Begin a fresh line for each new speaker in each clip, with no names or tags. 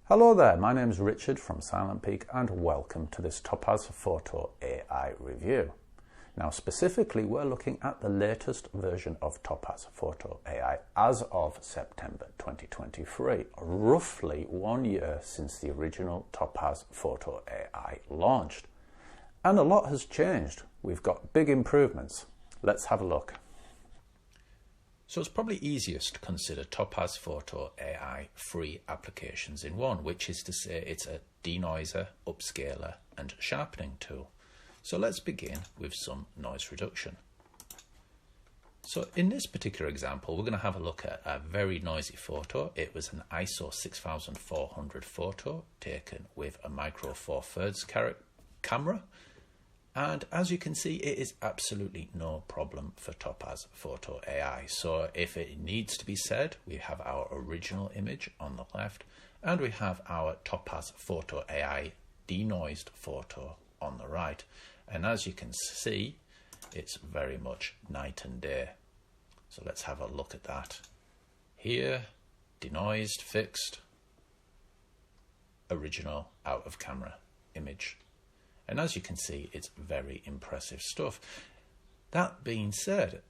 Hello there, my name is Richard from Silent Peak and welcome to this Topaz Photo AI review. Now specifically we're looking at the latest version of Topaz Photo AI as of September 2023, roughly 1 year since the original Topaz Photo AI launched. And a lot has changed. We've got big improvements. Let's have a look.
So it's probably easiest to consider Topaz Photo AI free applications in one, which is to say it's a denoiser, upscaler and sharpening tool. So let's begin with some noise reduction. So in this particular example, we're going to have a look at a very noisy photo. It was an ISO 6400 photo taken with a micro four thirds camera. And as you can see, it is absolutely no problem for Topaz Photo AI. So if it needs to be said, we have our original image on the left and we have our Topaz Photo AI denoised photo on the right. And as you can see, it's very much night and day. So let's have a look at that. Here, denoised, fixed, original out of camera image. And as you can see, it's very impressive stuff. That being said,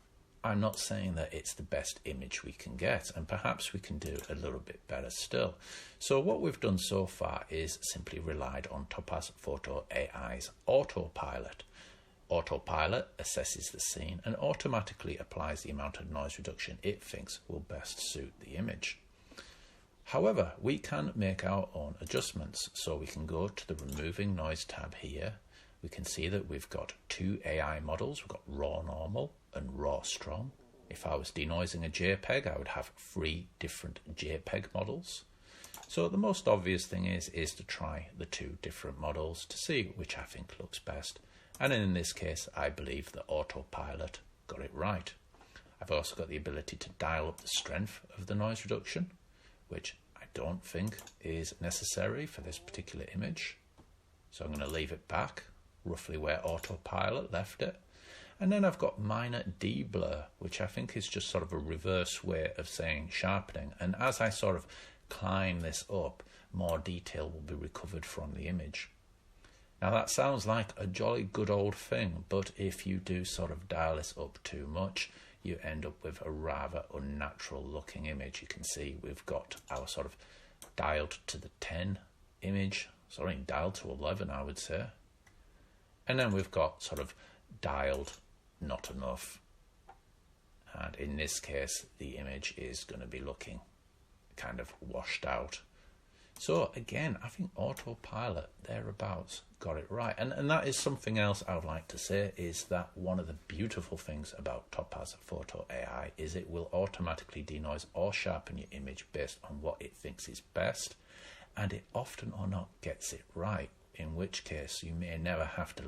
I'm not saying that it's the best image we can get, and perhaps we can do a little bit better still. So what we've done so far is simply relied on Topaz Photo AI's autopilot. Autopilot assesses the scene and automatically applies the amount of noise reduction it thinks will best suit the image. However, we can make our own adjustments, so we can go to the removing noise tab here. We can see that we've got two AI models. We've got raw normal and raw strong. If I was denoising a JPEG, I would have 3 different JPEG models. So the most obvious thing is to try the 2 different models to see which I think looks best. And in this case, I believe the autopilot got it right. I've also got the ability to dial up the strength of the noise reduction, which I don't think is necessary for this particular image. So I'm going to leave it back, roughly where autopilot left it. And then I've got minor deblur, which I think is just sort of a reverse way of saying sharpening. And as I sort of climb this up, more detail will be recovered from the image. Now that sounds like a jolly good old thing, but if you do sort of dial this up too much, you end up with a rather unnatural looking image. You can see we've got our sort of dialed to the 10 image, dialed to 11 I would say. And then we've got sort of dialed not enough. And in this case, the image is going to be looking kind of washed out. So again, I think autopilot thereabouts got it right. And that is something else I would like to say, is that one of the beautiful things about Topaz Photo AI is it will automatically denoise or sharpen your image based on what it thinks is best. And it often or not gets it right, in which case you may never have to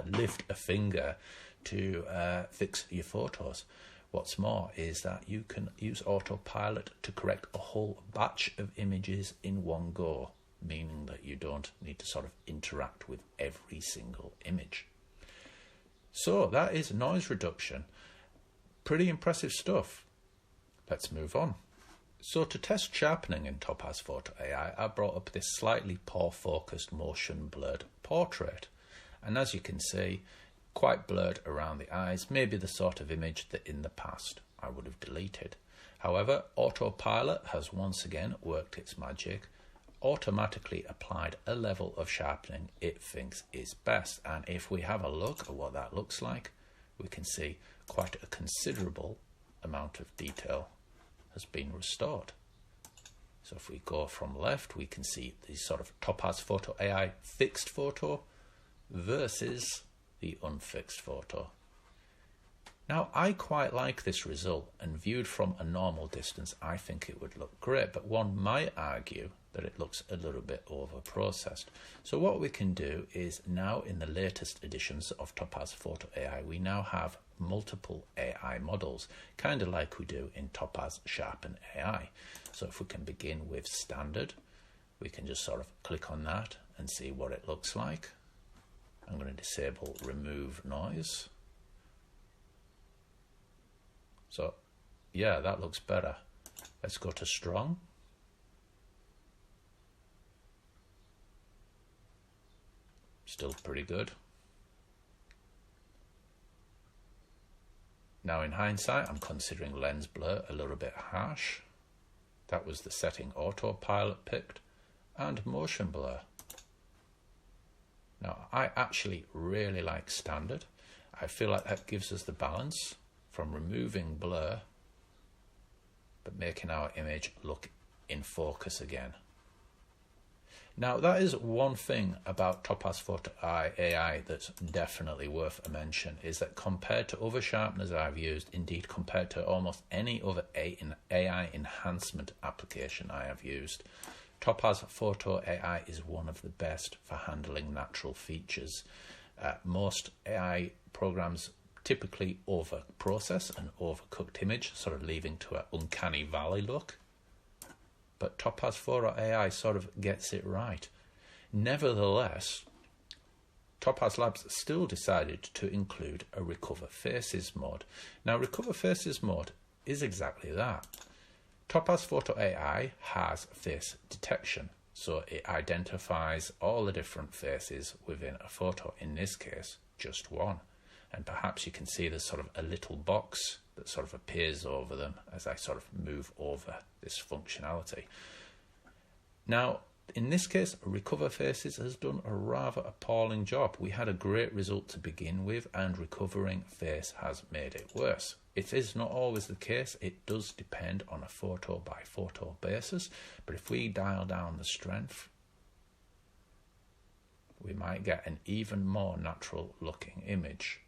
lift a finger to fix your photos. What's more is that you can use autopilot to correct a whole batch of images in one go, meaning that you don't need to sort of interact with every single image. So that is noise reduction. Pretty impressive stuff. Let's move on. So to test sharpening in Topaz Photo AI, I brought up this slightly poor focused motion blurred portrait. And as you can see, quite blurred around the eyes, maybe the sort of image that in the past I would have deleted. However, autopilot has once again worked its magic, automatically applied a level of sharpening it thinks is best. And if we have a look at what that looks like, we can see quite a considerable amount of detail has been restored. So if we go from left, we can see the sort of Topaz Photo AI fixed photo versus the unfixed photo. Now I quite like this result, and viewed from a normal distance I think it would look great, but one might argue that it looks a little bit over processed. So what we can do is, now in the latest editions of Topaz Photo AI, we now have multiple AI models, kind of like we do in Topaz Sharpen AI. So if we can begin with standard, we can just sort of click on that and see what it looks like. I'm going to disable remove noise. So yeah, that looks better. Let's go to strong. Still pretty good. Now in hindsight, I'm considering lens blur a little bit harsh. That was the setting autopilot picked, and motion blur. Now I actually really like standard. I feel like that gives us the balance from removing blur but making our image look in focus again. Now that is one thing about Topaz Photo AI that's definitely worth a mention, is that compared to other sharpeners I've used, indeed compared to almost any other AI enhancement application I have used, Topaz Photo AI is one of the best for handling natural features. Most AI programs typically over-process an overcooked image, sort of leading to an uncanny valley look. But Topaz Photo AI sort of gets it right. Nevertheless, Topaz Labs still decided to include a Recover Faces mode. Now, Recover Faces mode is exactly that. Topaz Photo AI has face detection, so it identifies all the different faces within a photo, in this case, just one. And perhaps you can see there's sort of a little box that sort of appears over them as I sort of move over this functionality. Now, in this case, Recover Faces has done a rather appalling job. We had a great result to begin with, and recovering face has made it worse. It is not always the case. It does depend on a photo by photo basis, but if we dial down the strength, we might get an even more natural looking image.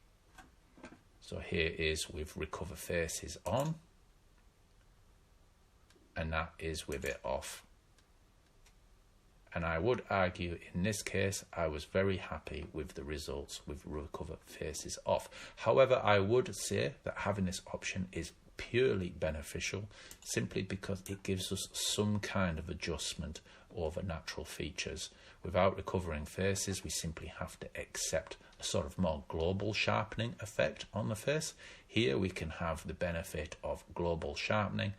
So here is with Recover Faces on, and that is with it off. And I would argue in this case, I was very happy with the results with Recover Faces off. However, I would say that having this option is purely beneficial, simply because it gives us some kind of adjustment over natural features. Without recovering faces, we simply have to accept a sort of more global sharpening effect on the face. Here we can have the benefit of global sharpening,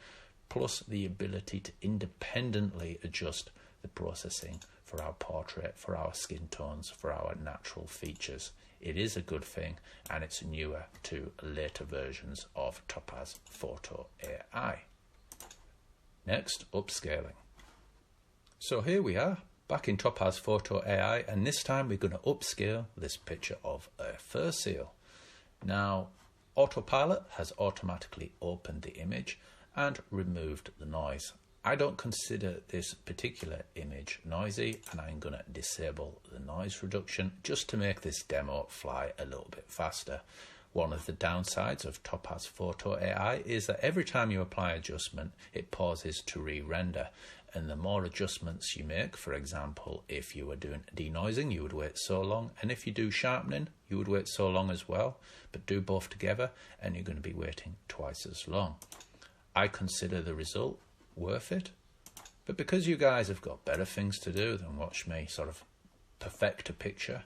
plus the ability to independently adjust the processing for our portrait, for our skin tones, for our natural features. It is a good thing, and it's newer to later versions of Topaz Photo AI. Next, upscaling. So here we are, back in Topaz Photo AI, and this time we're going to upscale this picture of a fur seal. Now, Autopilot has automatically opened the image and removed the noise. I don't consider this particular image noisy, and I'm going to disable the noise reduction just to make this demo fly a little bit faster. One of the downsides of Topaz Photo AI is that every time you apply adjustment, it pauses to re-render. And the more adjustments you make, for example, if you were doing denoising, you would wait so long. And if you do sharpening, you would wait so long as well. But do both together and you're going to be waiting twice as long. I consider the result worth it. But because you guys have got better things to do than watch me sort of perfect a picture,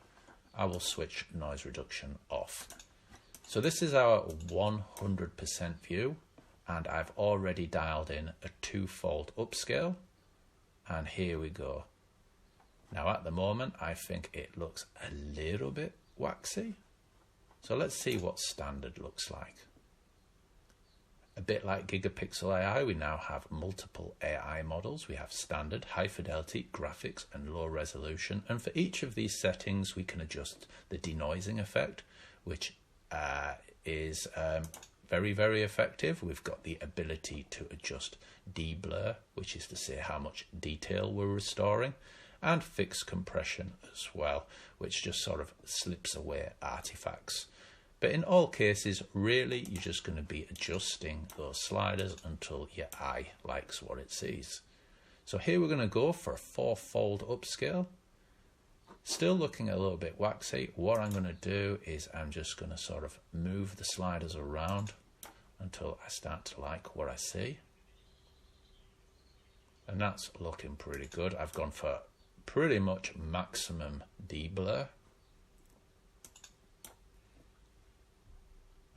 I will switch noise reduction off. So this is our 100% view, and I've already dialed in a 2-fold upscale. And here we go. Now at the moment, I think it looks a little bit waxy. So let's see what standard looks like. A bit like Gigapixel AI, we now have multiple AI models. We have standard, high fidelity, graphics, and low resolution. And for each of these settings, we can adjust the denoising effect, which is very, very effective. We've got the ability to adjust de-blur, which is to say how much detail we're restoring, and fixed compression as well, which just sort of slips away artifacts. But in all cases, really, you're just going to be adjusting those sliders until your eye likes what it sees. So here we're going to go for a 4-fold upscale. Still looking a little bit waxy. What I'm going to do is I'm just going to sort of move the sliders around until I start to like what I see. And that's looking pretty good. I've gone for pretty much maximum de-blur.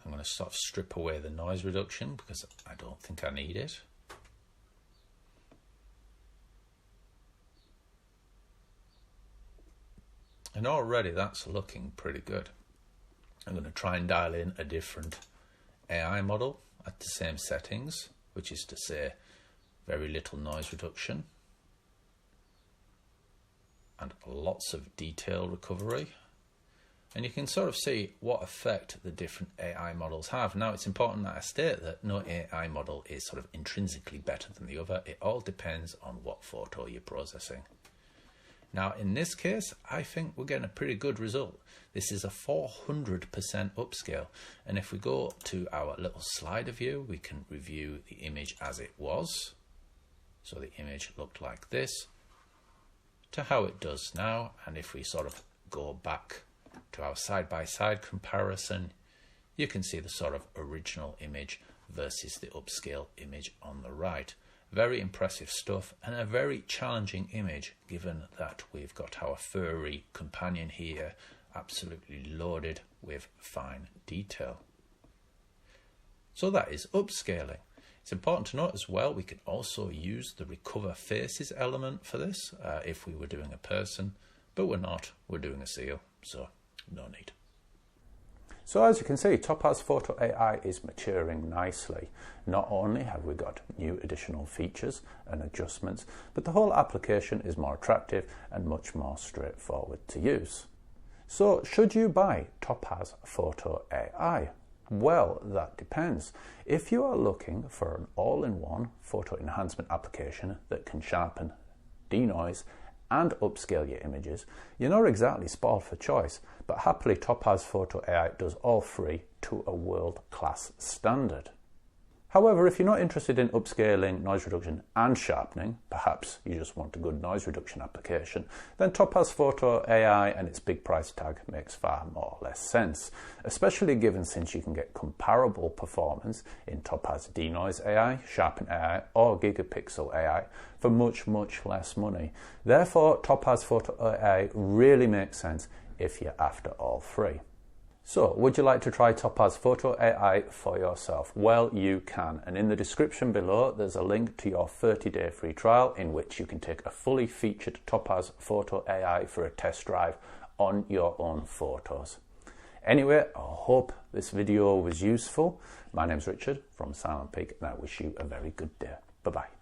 I'm going to sort of strip away the noise reduction because I don't think I need it. And already that's looking pretty good. I'm going to try and dial in a different AI model at the same settings, which is to say very little noise reduction and lots of detail recovery. And you can sort of see what effect the different AI models have. Now, it's important that I state that no AI model is sort of intrinsically better than the other. It all depends on what photo you're processing. Now, in this case, I think we're getting a pretty good result. This is a 400% upscale. And if we go to our little slider view, we can review the image as it was. So the image looked like this to how it does now. And if we sort of go back to our side-by-side comparison, you can see the sort of original image versus the upscale image on the right. Very impressive stuff, and a very challenging image given that we've got our furry companion here absolutely loaded with fine detail. So that is upscaling. It's important to note as well, we can also use the recover faces element for this if we were doing a person, but we're not, we're doing a seal, so no need.
So as you can see, Topaz Photo AI is maturing nicely. Not only have we got new additional features and adjustments, but the whole application is more attractive and much more straightforward to use. So should you buy Topaz Photo AI? Well, that depends. If you are looking for an all-in-one photo enhancement application that can sharpen, denoise, and upscale your images, you're not exactly spoiled for choice, but happily Topaz Photo AI does all three to a world-class standard. However, if you're not interested in upscaling, noise reduction and sharpening, perhaps you just want a good noise reduction application, then Topaz Photo AI and its big price tag makes far more or less sense, especially given since you can get comparable performance in Topaz Denoise AI, Sharpen AI or Gigapixel AI for much, much less money. Therefore, Topaz Photo AI really makes sense if you're after all three. So, would you like to try Topaz Photo AI for yourself? Well, you can, and in the description below there's a link to your 30-day free trial in which you can take a fully featured Topaz Photo AI for a test drive on your own photos. Anyway, I hope this video was useful. My name's Richard from Silent Peak and I wish you a very good day. Bye-bye.